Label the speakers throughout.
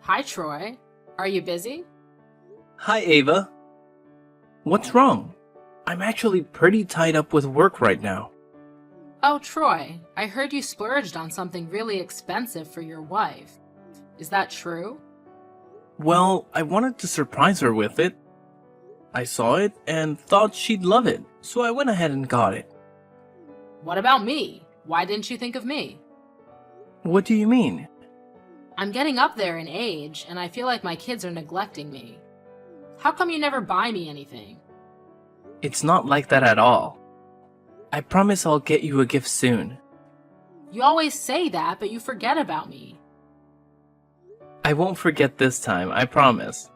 Speaker 1: Hi, Troy. Are you busy?
Speaker 2: Hi, Ava. What's wrong? I'm actually pretty tied up with work right now.
Speaker 1: Oh, Troy, I heard you splurged on something really expensive for your wife. Is that true?
Speaker 2: Well, I wanted to surprise her with it. I saw it and thought she'd love it, so I went ahead and got it.
Speaker 1: What about me? Why didn't you think of me?
Speaker 2: What do you mean?
Speaker 1: I'm getting up there in age, and I feel like my kids are neglecting me. How come you never buy me anything?
Speaker 2: It's not like that at all. I promise I'll get you a gift soon.
Speaker 1: You always say that, but you forget about me.
Speaker 2: I won't forget this time, I promise.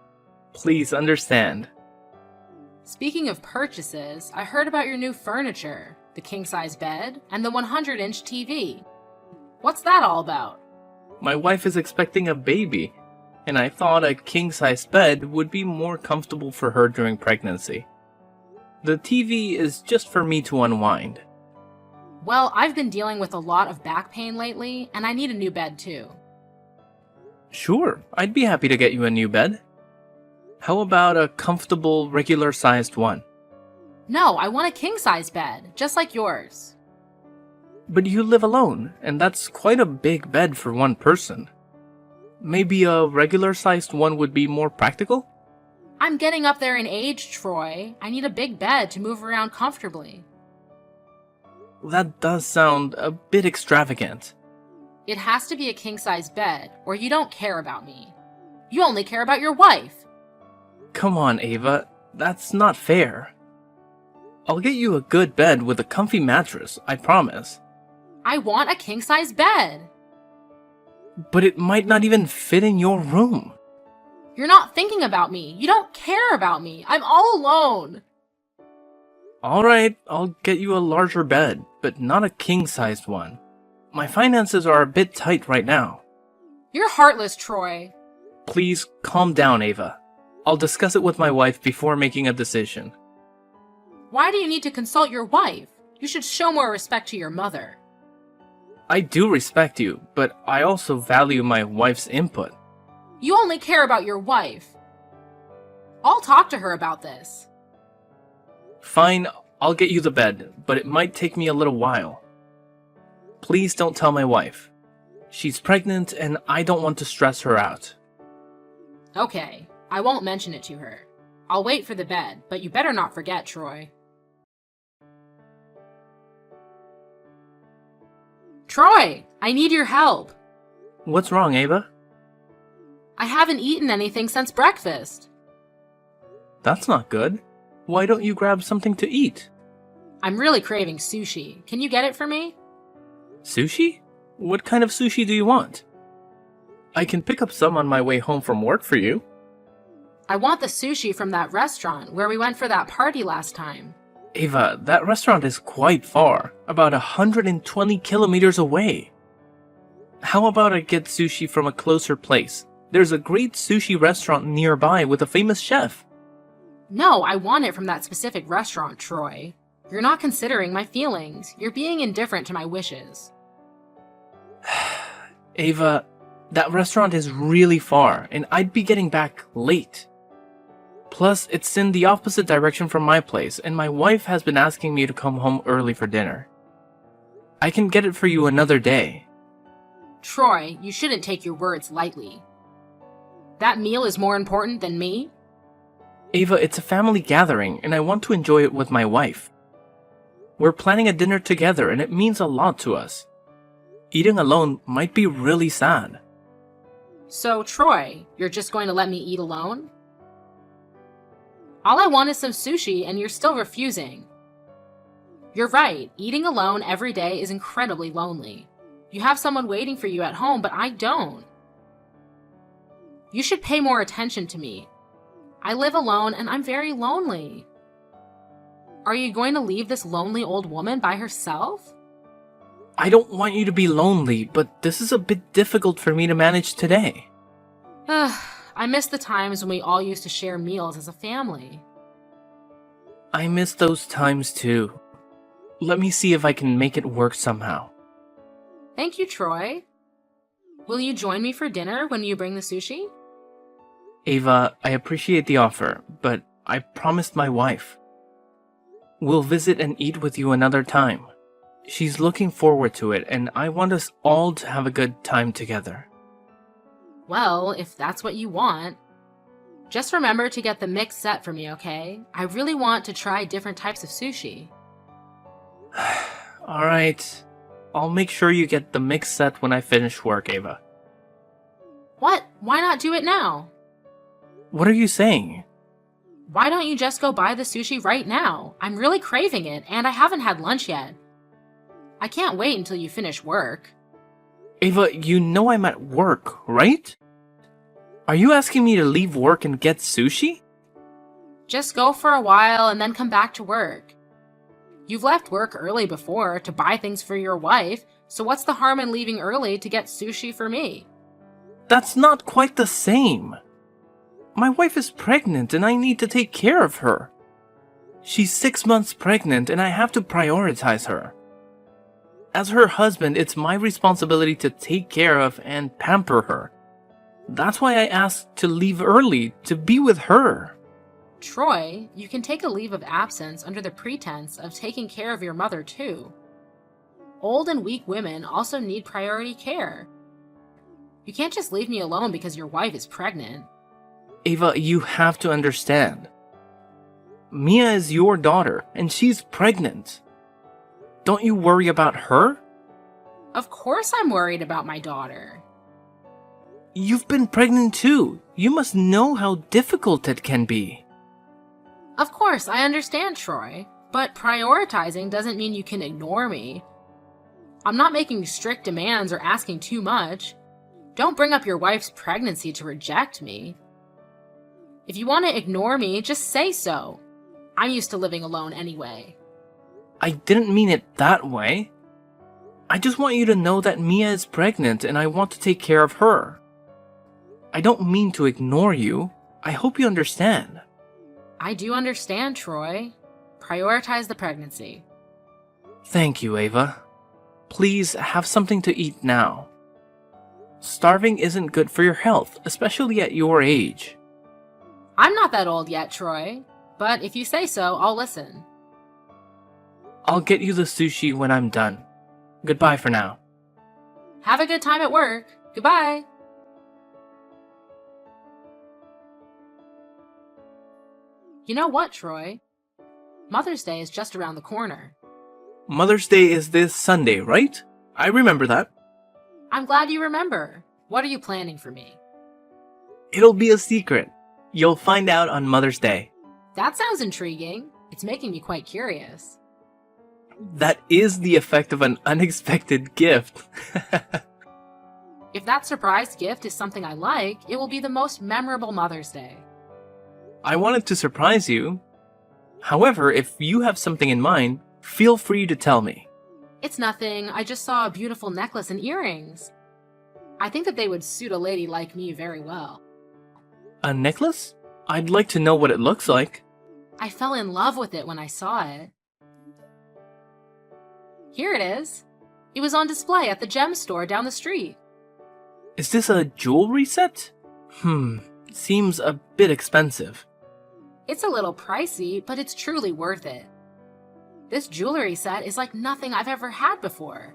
Speaker 2: Please understand.
Speaker 1: Speaking of purchases, I heard about your new furniture, the king-size bed, and the 100-inch TV. What's that all about?
Speaker 2: My wife is expecting a baby, and I thought a king-size bed would be more comfortable for her during pregnancy. The TV is just for me to unwind.
Speaker 1: Well, I've been dealing with a lot of back pain lately, and I need a new bed too.
Speaker 2: Sure, I'd be happy to get you a new bed. How about a comfortable, regular-sized one?
Speaker 1: No, I want a king-size bed, just like yours.
Speaker 2: But you live alone, and that's quite a big bed for one person. Maybe a regular-sized one would be more practical?
Speaker 1: I'm getting up there in age, Troy. I need a big bed to move around comfortably.
Speaker 2: That does sound a bit extravagant.
Speaker 1: It has to be a king-size bed, or you don't care about me. You only care about your wife.
Speaker 2: Come on, Ava, that's not fair. I'll get you a good bed with a comfy mattress, I promise.
Speaker 1: I want a king-size bed.
Speaker 2: But it might not even fit in your room.
Speaker 1: You're not thinking about me. You don't care about me. I'm all alone.
Speaker 2: Alright, I'll get you a larger bed, but not a king-sized one. My finances are a bit tight right now.
Speaker 1: You're heartless, Troy.
Speaker 2: Please calm down, Ava. I'll discuss it with my wife before making a decision.
Speaker 1: Why do you need to consult your wife? You should show more respect to your mother.
Speaker 2: I do respect you, but I also value my wife's input.
Speaker 1: You only care about your wife. I'll talk to her about this.
Speaker 2: Fine, I'll get you the bed, but it might take me a little while. Please don't tell my wife. She's pregnant and I don't want to stress her out.
Speaker 1: Okay, I won't mention it to her. I'll wait for the bed, but you better not forget, Troy. Troy, I need your help.
Speaker 2: What's wrong, Ava?
Speaker 1: I haven't eaten anything since breakfast.
Speaker 2: That's not good. Why don't you grab something to eat?
Speaker 1: I'm really craving sushi. Can you get it for me?
Speaker 2: Sushi? What kind of sushi do you want? I can pick up some on my way home from work for you.
Speaker 1: I want the sushi from that restaurant where we went for that party last time.
Speaker 2: Ava, that restaurant is quite far, about 120 kilometers away. How about I get sushi from a closer place? There's a great sushi restaurant nearby with a famous chef.
Speaker 1: No, I want it from that specific restaurant, Troy. You're not considering my feelings. You're being indifferent to my wishes.
Speaker 2: Ava, that restaurant is really far, and I'd be getting back late. Plus, it's in the opposite direction from my place, and my wife has been asking me to come home early for dinner. I can get it for you another day.
Speaker 1: Troy, you shouldn't take your words lightly. That meal is more important than me?
Speaker 2: Ava, it's a family gathering, and I want to enjoy it with my wife. We're planning a dinner together, and it means a lot to us. Eating alone might be really sad.
Speaker 1: So, Troy, you're just going to let me eat alone? All I want is some sushi, and you're still refusing. You're right, eating alone every day is incredibly lonely. You have someone waiting for you at home, but I don't. You should pay more attention to me. I live alone, and I'm very lonely. Are you going to leave this lonely old woman by herself?
Speaker 2: I don't want you to be lonely, but this is a bit difficult for me to manage today.
Speaker 1: I miss the times when we all used to share meals as a family.
Speaker 2: I miss those times too. Let me see if I can make it work somehow.
Speaker 1: Thank you, Troy. Will you join me for dinner when you bring the sushi?
Speaker 2: Ava, I appreciate the offer, but I promised my wife. We'll visit and eat with you another time. She's looking forward to it, and I want us all to have a good time together.
Speaker 1: Well, if that's what you want. Just remember to get the mixed set for me, okay? I really want to try different types of sushi.
Speaker 2: Alright. I'll make sure you get the mixed set when I finish work, Ava.
Speaker 1: What? Why not do it now?
Speaker 2: What are you saying?
Speaker 1: Why don't you just go buy the sushi right now? I'm really craving it, and I haven't had lunch yet. I can't wait until you finish work.
Speaker 2: Ava, you know I'm at work, right? Are you asking me to leave work and get sushi?
Speaker 1: Just go for a while and then come back to work. You've left work early before to buy things for your wife, so what's the harm in leaving early to get sushi for me?
Speaker 2: That's not quite the same. My wife is pregnant and I need to take care of her. She's 6 months pregnant and I have to prioritize her. As her husband, it's my responsibility to take care of and pamper her. That's why I asked to leave early, to be with her.
Speaker 1: Troy, you can take a leave of absence under the pretense of taking care of your mother too. Old and weak women also need priority care. You can't just leave me alone because your wife is pregnant.
Speaker 2: Ava, you have to understand. Mia is your daughter, and she's pregnant. Don't you worry about her?
Speaker 1: Of course I'm worried about my daughter.
Speaker 2: You've been pregnant too. You must know how difficult it can be.
Speaker 1: Of course, I understand, Troy, but prioritizing doesn't mean you can ignore me. I'm not making strict demands or asking too much. Don't bring up your wife's pregnancy to reject me. If you want to ignore me, just say so. I'm used to living alone anyway.
Speaker 2: I didn't mean it that way. I just want you to know that Mia is pregnant and I want to take care of her. I don't mean to ignore you. I hope you understand.
Speaker 1: I do understand, Troy. Prioritize the pregnancy.
Speaker 2: Thank you, Ava. Please have something to eat now. Starving isn't good for your health, especially at your age.
Speaker 1: I'm not that old yet, Troy, but if you say so, I'll listen.
Speaker 2: I'll get you the sushi when I'm done. Goodbye for now.
Speaker 1: Have a good time at work. Goodbye. You know what, Troy? Mother's Day is just around the corner.
Speaker 2: Mother's Day is this Sunday, right? I remember that.
Speaker 1: I'm glad you remember. What are you planning for me?
Speaker 2: It'll be a secret. You'll find out on Mother's Day.
Speaker 1: That sounds intriguing. It's making me quite curious.
Speaker 2: That is the effect of an unexpected gift.
Speaker 1: If that surprise gift is something I like, it will be the most memorable Mother's Day.
Speaker 2: I wanted to surprise you. However, if you have something in mind, feel free to tell me.
Speaker 1: It's nothing. I just saw a beautiful necklace and earrings. I think that they would suit a lady like me very well.
Speaker 2: A necklace? I'd like to know what it looks like.
Speaker 1: I fell in love with it when I saw it. Here it is. It was on display at the gem store down the street.
Speaker 2: Is this a jewelry set? Seems a bit expensive.
Speaker 1: It's a little pricey, but it's truly worth it. This jewelry set is like nothing I've ever had before.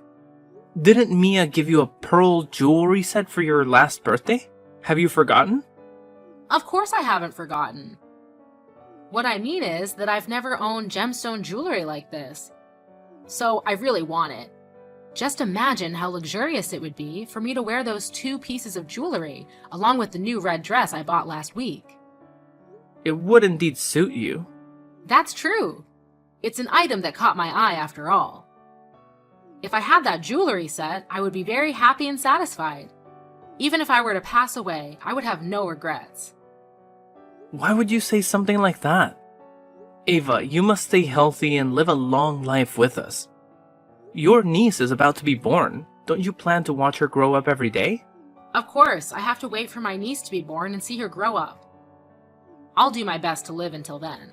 Speaker 2: Didn't Mia give you a pearl jewelry set for your last birthday? Have you forgotten?
Speaker 1: Of course I haven't forgotten. What I mean is that I've never owned gemstone jewelry like this. So I really want it. Just imagine how luxurious it would be for me to wear those 2 pieces of jewelry along with the new red dress I bought last week.
Speaker 2: It would indeed suit you.
Speaker 1: That's true. It's an item that caught my eye after all. If I had that jewelry set, I would be very happy and satisfied. Even if I were to pass away, I would have no regrets.
Speaker 2: Why would you say something like that? Ava, you must stay healthy and live a long life with us. Your niece is about to be born. Don't you plan to watch her grow up every day?
Speaker 1: Of course, I have to wait for my niece to be born and see her grow up. I'll do my best to live until then.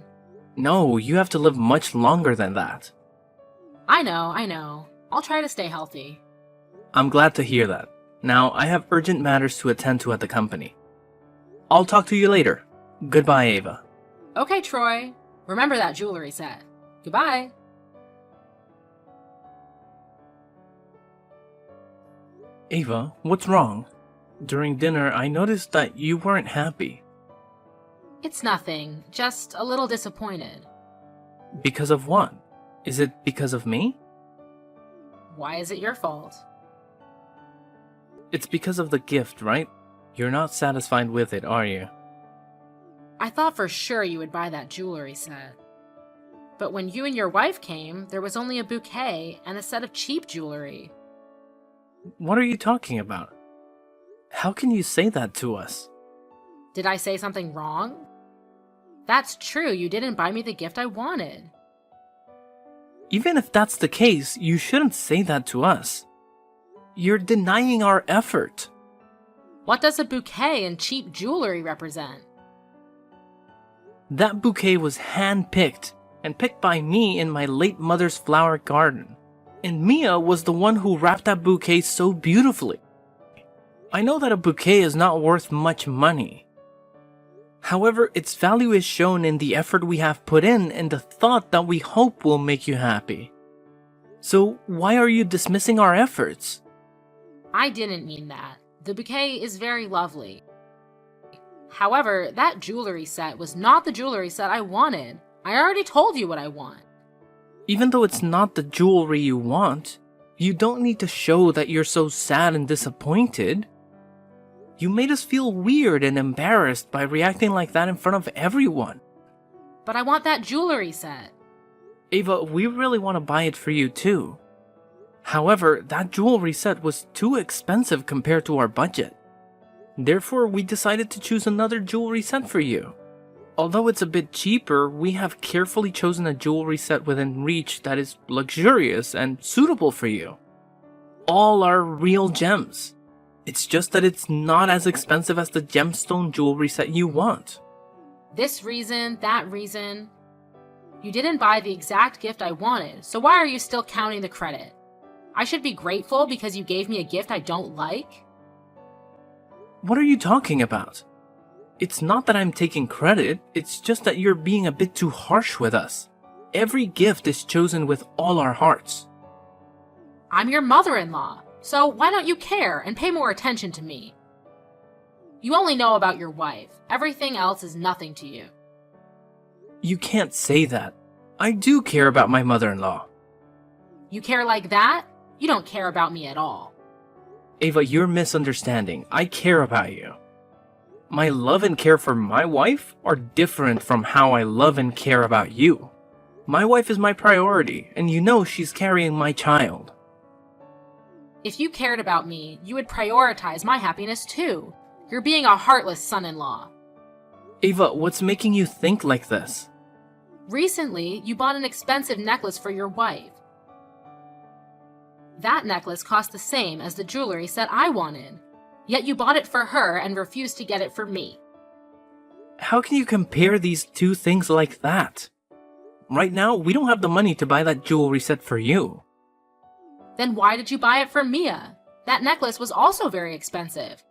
Speaker 2: No, you have to live much longer than that.
Speaker 1: I know. I'll try to stay healthy.
Speaker 2: I'm glad to hear that. Now, I have urgent matters to attend to at the company. I'll talk to you later. Goodbye, Ava.
Speaker 1: Okay, Troy. Remember that jewelry set. Goodbye.
Speaker 2: Ava, what's wrong? During dinner, I noticed that you weren't happy.
Speaker 1: It's nothing, just a little disappointed.
Speaker 2: Because of what? Is it because of me?
Speaker 1: Why is it your fault?
Speaker 2: It's because of the gift, right? You're not satisfied with it, are you?
Speaker 1: I thought for sure you would buy that jewelry set. But when you and your wife came, there was only a bouquet and a set of cheap jewelry.
Speaker 2: What are you talking about? How can you say that to us?
Speaker 1: Did I say something wrong? That's true, you didn't buy me the gift I wanted.
Speaker 2: Even if that's the case, you shouldn't say that to us. You're denying our effort.
Speaker 1: What does a bouquet and cheap jewelry represent?
Speaker 2: That bouquet was hand-picked, and picked by me in my late mother's flower garden. And Mia was the one who wrapped that bouquet so beautifully. I know that a bouquet is not worth much money. However, its value is shown in the effort we have put in and the thought that we hope will make you happy. So why are you dismissing our efforts?
Speaker 1: I didn't mean that. The bouquet is very lovely. However, that jewelry set was not the jewelry set I wanted. I already told you what I want.
Speaker 2: Even though it's not the jewelry you want, you don't need to show that you're so sad and disappointed. You made us feel weird and embarrassed by reacting like that in front of everyone.
Speaker 1: But I want that jewelry set.
Speaker 2: Ava, we really want to buy it for you too. However, that jewelry set was too expensive compared to our budget. Therefore, we decided to choose another jewelry set for you. Although it's a bit cheaper, we have carefully chosen a jewelry set within reach that is luxurious and suitable for you. All are real gems. It's just that it's not as expensive as the gemstone jewelry set you want.
Speaker 1: This reason, that reason. You didn't buy the exact gift I wanted, so why are you still counting the credit? I should be grateful because you gave me a gift I don't like?
Speaker 2: What are you talking about? It's not that I'm taking credit, it's just that you're being a bit too harsh with us. Every gift is chosen with all our hearts.
Speaker 1: I'm your mother-in-law, so why don't you care and pay more attention to me? You only know about your wife. Everything else is nothing to you.
Speaker 2: You can't say that. I do care about my mother-in-law.
Speaker 1: You care like that? You don't care about me at all.
Speaker 2: Ava, you're misunderstanding. I care about you. My love and care for my wife are different from how I love and care about you. My wife is my priority, and you know she's carrying my child.
Speaker 1: If you cared about me, you would prioritize my happiness too. You're being a heartless son-in-law.
Speaker 2: Ava, what's making you think like this?
Speaker 1: Recently, you bought an expensive necklace for your wife. That necklace cost the same as the jewelry set I wanted. Yet you bought it for her and refused to get it for me.
Speaker 2: How can you compare these two things like that? Right now, we don't have the money to buy that jewelry set for you.
Speaker 1: Then why did you buy it for Mia? That necklace was also very expensive.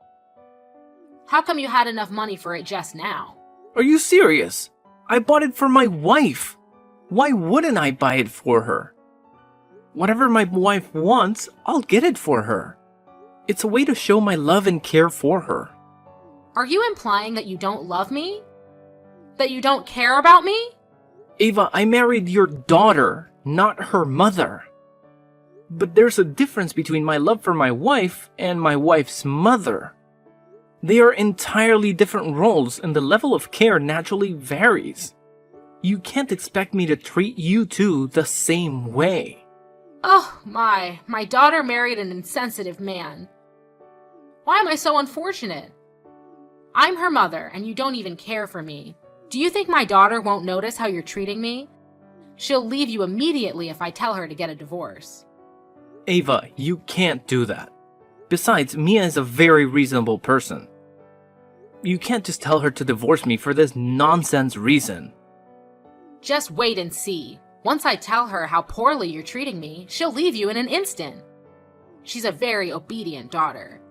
Speaker 1: How come you had enough money for it just now?
Speaker 2: Are you serious? I bought it for my wife. Why wouldn't I buy it for her? Whatever my wife wants, I'll get it for her. It's a way to show my love and care for her.
Speaker 1: Are you implying that you don't love me? That you don't care about me?
Speaker 2: Ava, I married your daughter, not her mother. But there's a difference between my love for my wife and my wife's mother. They are entirely different roles, and the level of care naturally varies. You can't expect me to treat you two the same way.
Speaker 1: Oh my daughter married an insensitive man. Why am I so unfortunate? I'm her mother, and you don't even care for me. Do you think my daughter won't notice how you're treating me? She'll leave you immediately if I tell her to get a divorce.
Speaker 2: Ava, you can't do that. Besides, Mia is a very reasonable person. You can't just tell her to divorce me for this nonsense reason.
Speaker 1: Just wait and see. Once I tell her how poorly you're treating me, she'll leave you in an instant. She's a very obedient daughter.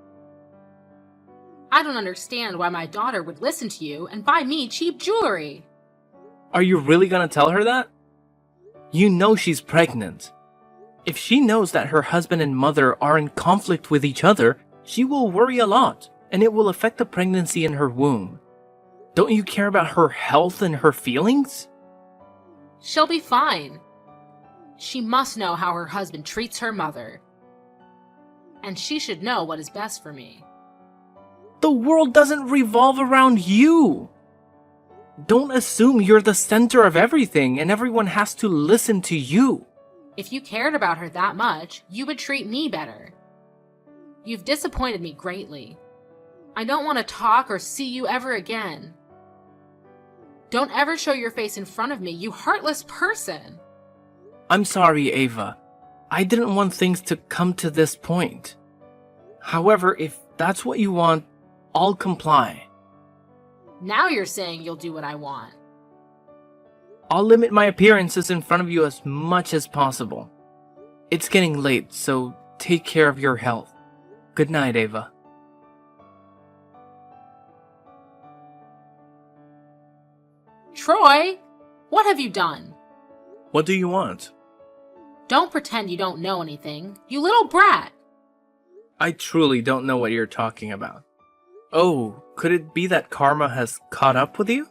Speaker 1: I don't understand why my daughter would listen to you and buy me cheap jewelry.
Speaker 2: Are you really gonna tell her that? You know she's pregnant. If she knows that her husband and mother are in conflict with each other, she will worry a lot, and it will affect the pregnancy in her womb. Don't you care about her health and her feelings?
Speaker 1: She'll be fine. She must know how her husband treats her mother. And she should know what is best for me.
Speaker 2: The world doesn't revolve around you. Don't assume you're the center of everything and everyone has to listen to you.
Speaker 1: If you cared about her that much, you would treat me better. You've disappointed me greatly. I don't want to talk or see you ever again. Don't ever show your face in front of me, you heartless person.
Speaker 2: I'm sorry, Ava. I didn't want things to come to this point. However, if that's what you want, I'll comply.
Speaker 1: Now you're saying you'll do what I want.
Speaker 2: I'll limit my appearances in front of you as much as possible. It's getting late, so take care of your health. Good night, Ava.
Speaker 1: Troy, what have you done?
Speaker 2: What do you want?
Speaker 1: Don't pretend you don't know anything, you little brat.
Speaker 2: I truly don't know what you're talking about. Oh, could it be that karma has caught up with you?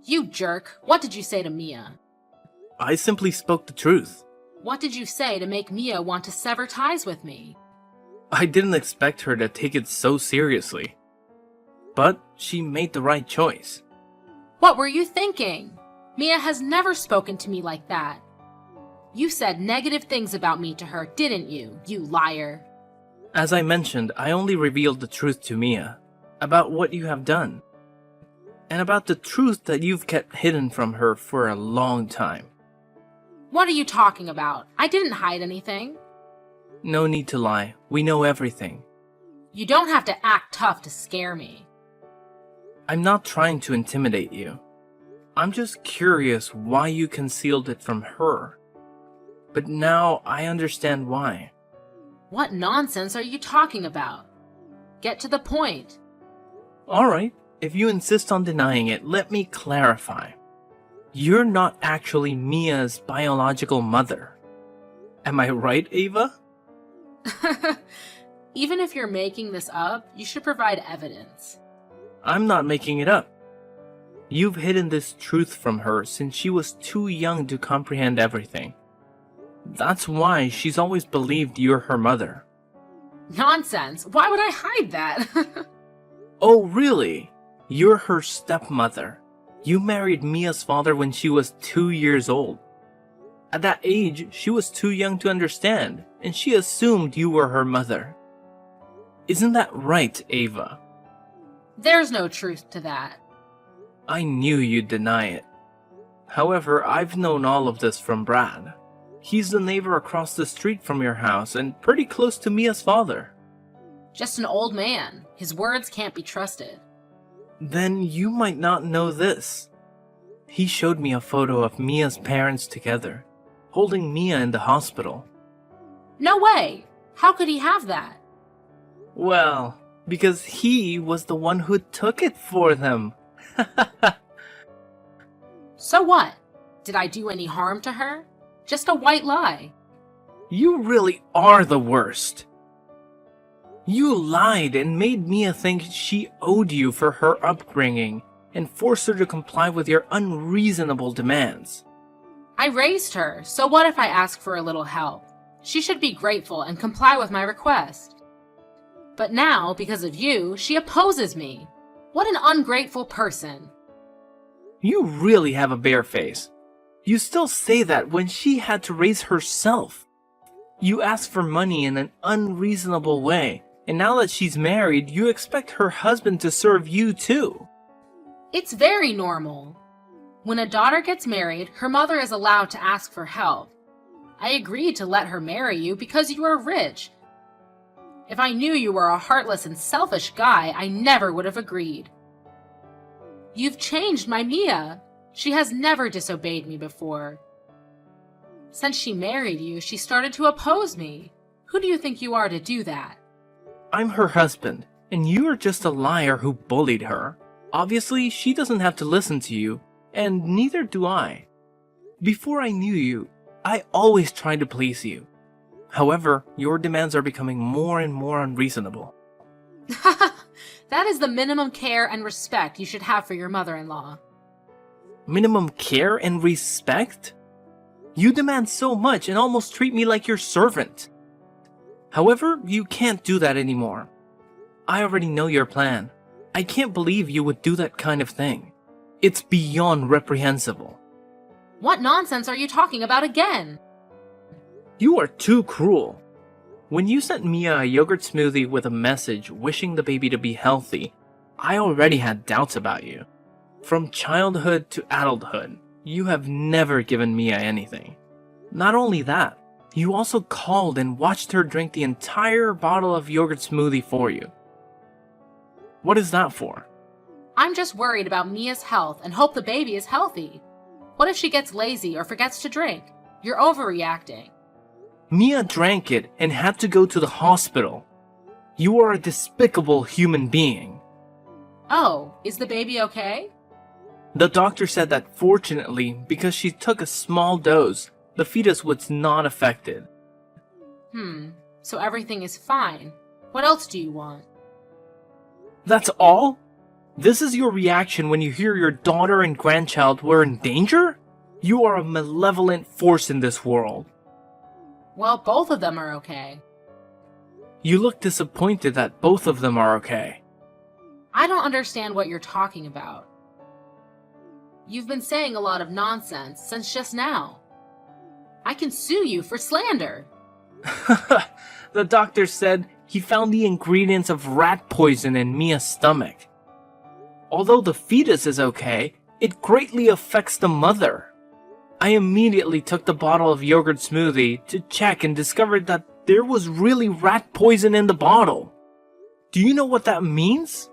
Speaker 1: You jerk, what did you say to Mia?
Speaker 2: I simply spoke the truth.
Speaker 1: What did you say to make Mia want to sever ties with me?
Speaker 2: I didn't expect her to take it so seriously. But she made the right choice.
Speaker 1: What were you thinking? Mia has never spoken to me like that. You said negative things about me to her, didn't you, you liar?
Speaker 2: As I mentioned, I only revealed the truth to Mia about what you have done, and about the truth that you've kept hidden from her for a long time.
Speaker 1: What are you talking about? I didn't hide anything.
Speaker 2: No need to lie. We know everything.
Speaker 1: You don't have to act tough to scare me.
Speaker 2: I'm not trying to intimidate you. I'm just curious why you concealed it from her. But now I understand why.
Speaker 1: What nonsense are you talking about? Get to the point.
Speaker 2: Alright, if you insist on denying it, let me clarify. You're not actually Mia's biological mother. Am I right, Ava?
Speaker 1: Even if you're making this up, you should provide evidence.
Speaker 2: I'm not making it up. You've hidden this truth from her since she was too young to comprehend everything. That's why she's always believed you're her mother.
Speaker 1: Nonsense! Why would I hide that?
Speaker 2: Oh, really? You're her stepmother. You married Mia's father when she was 2 years old. At that age, she was too young to understand, and she assumed you were her mother. Isn't that right, Ava?
Speaker 1: There's no truth to that.
Speaker 2: I knew you'd deny it. However, I've known all of this from Brad. He's the neighbor across the street from your house and pretty close to Mia's father.
Speaker 1: Just an old man. His words can't be trusted.
Speaker 2: Then you might not know this. He showed me a photo of Mia's parents together, holding Mia in the hospital.
Speaker 1: No way! How could he have that?
Speaker 2: Well, because he was the one who took it for them.
Speaker 1: So what? Did I do any harm to her? Just a white lie.
Speaker 2: You really are the worst. You lied and made Mia think she owed you for her upbringing and forced her to comply with your unreasonable demands.
Speaker 1: I raised her, so what if I ask for a little help? She should be grateful and comply with my request. But now, because of you, she opposes me. What an ungrateful person.
Speaker 2: You really have a bare face. You still say that when she had to raise herself. You asked for money in an unreasonable way, and now that she's married, you expect her husband to serve you too.
Speaker 1: It's very normal. When a daughter gets married, her mother is allowed to ask for help. I agreed to let her marry you because you are rich. If I knew you were a heartless and selfish guy, I never would have agreed. You've changed my Mia. She has never disobeyed me before. Since she married you, she started to oppose me. Who do you think you are to do that?
Speaker 2: I'm her husband, And you are just a liar who bullied her. Obviously, she doesn't have to listen to you, and neither do I. Before I knew you, I always tried to please you. However, your demands are becoming more and more unreasonable.
Speaker 1: That is the minimum care and respect you should have for your mother-in-law.
Speaker 2: Minimum care and respect? You demand so much and almost treat me like your servant. However, you can't do that anymore. I already know your plan. I can't believe you would do that kind of thing. It's beyond reprehensible.
Speaker 1: What nonsense are you talking about again?
Speaker 2: You are too cruel. When you sent Mia a yogurt smoothie with a message wishing the baby to be healthy, I already had doubts about you. From childhood to adulthood, you have never given Mia anything. Not only that, you also called and watched her drink the entire bottle of yogurt smoothie for you. What is that for?
Speaker 1: I'm just worried about Mia's health and hope the baby is healthy. What if she gets lazy or forgets to drink? You're overreacting.
Speaker 2: Mia drank it and had to go to the hospital. You are a despicable human being.
Speaker 1: Oh, is the baby okay?
Speaker 2: The doctor said that fortunately, because she took a small dose, the fetus was not affected.
Speaker 1: So everything is fine. What else do you want?
Speaker 2: That's all? This is your reaction when you hear your daughter and grandchild were in danger? You are a malevolent force in this world.
Speaker 1: Well, both of them are okay.
Speaker 2: You look disappointed that both of them are okay.
Speaker 1: I don't understand what you're talking about. You've been saying a lot of nonsense since just now. I can sue you for slander.
Speaker 2: The doctor said he found the ingredients of rat poison in Mia's stomach. Although the fetus is okay, it greatly affects the mother. I immediately took the bottle of yogurt smoothie to check and discovered that there was really rat poison in the bottle. Do you know what that means?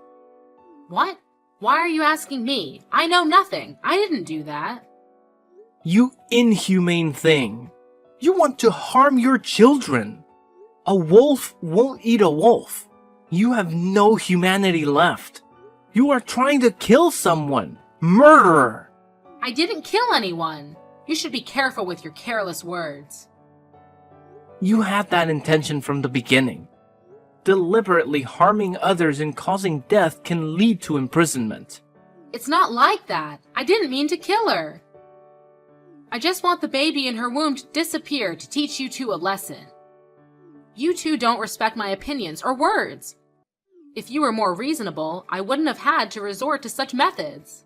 Speaker 1: What? Why are you asking me? I know nothing. I didn't do that.
Speaker 2: You inhumane thing. You want to harm your children. A wolf won't eat a wolf. You have no humanity left. You are trying to kill someone. Murderer.
Speaker 1: I didn't kill anyone. You should be careful with your careless words.
Speaker 2: You had that intention from the beginning. Deliberately harming others and causing death can lead to imprisonment.
Speaker 1: It's not like that. I didn't mean to kill her. I just want the baby in her womb to disappear to teach you two a lesson. You two don't respect my opinions or words. If you were more reasonable, I wouldn't have had to resort to such methods.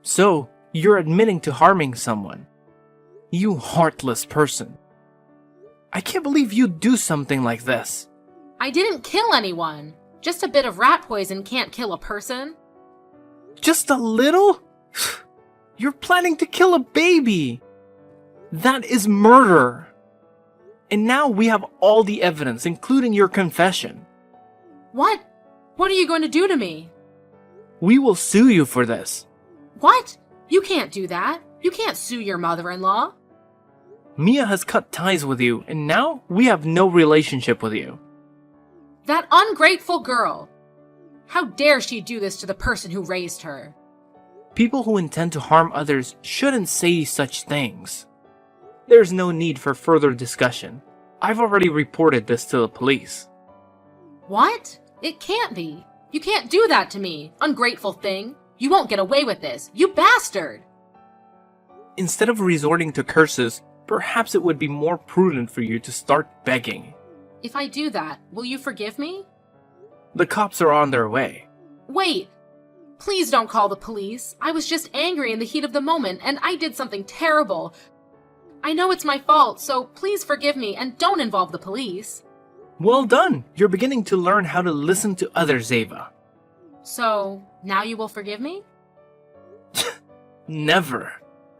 Speaker 2: So, you're admitting to harming someone. You heartless person. I can't believe you'd do something like this.
Speaker 1: I didn't kill anyone. Just a bit of rat poison can't kill a person.
Speaker 2: Just a little? You're planning to kill a baby. That is murder. And now we have all the evidence, including your confession.
Speaker 1: What? What are you going to do to me?
Speaker 2: We will sue you for this.
Speaker 1: What? You can't do that. You can't sue your mother-in-law.
Speaker 2: Mia has cut ties with you, and now we have no relationship with you.
Speaker 1: That ungrateful girl! How dare she do this to the person who raised her?
Speaker 2: People who intend to harm others shouldn't say such things. There's no need for further discussion. I've already reported this to the police.
Speaker 1: What? It can't be. You can't do that to me, ungrateful thing. You won't get away with this, you bastard!
Speaker 2: Instead of resorting to curses, perhaps it would be more prudent for you to start begging.
Speaker 1: If I do that, will you forgive me?
Speaker 2: The cops are on their way.
Speaker 1: Wait! Please don't call the police. I was just angry in the heat of the moment, and I did something terrible. I know it's my fault, so please forgive me and don't involve the police.
Speaker 2: Well done! You're beginning to learn how to listen to others, Ava.
Speaker 1: So, now you will forgive me?
Speaker 2: Never.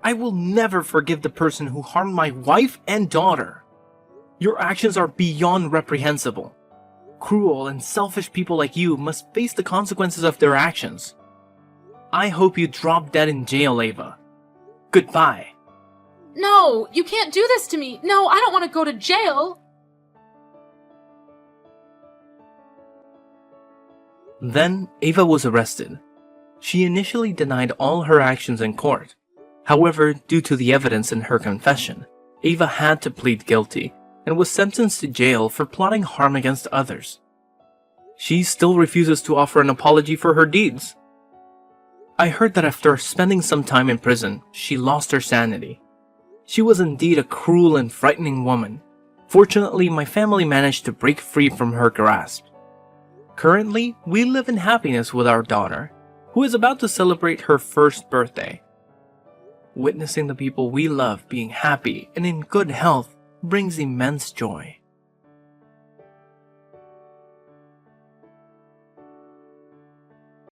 Speaker 2: I will never forgive the person who harmed my wife and daughter. Your actions are beyond reprehensible. Cruel and selfish people like you must face the consequences of their actions. I hope you drop dead in jail, Ava. Goodbye.
Speaker 1: No, you can't do this to me. No, I don't want to go to jail.
Speaker 2: Then, Ava was arrested. She initially denied all her actions in court. However, due to the evidence in her confession, Ava had to plead guilty and was sentenced to jail for plotting harm against others. She still refuses to offer an apology for her deeds. I heard that after spending some time in prison, she lost her sanity. She was indeed a cruel and frightening woman. Fortunately, my family managed to break free from her grasp. Currently, we live in happiness with our daughter, who is about to celebrate her first birthday. Witnessing the people we love being happy and in good health brings immense joy.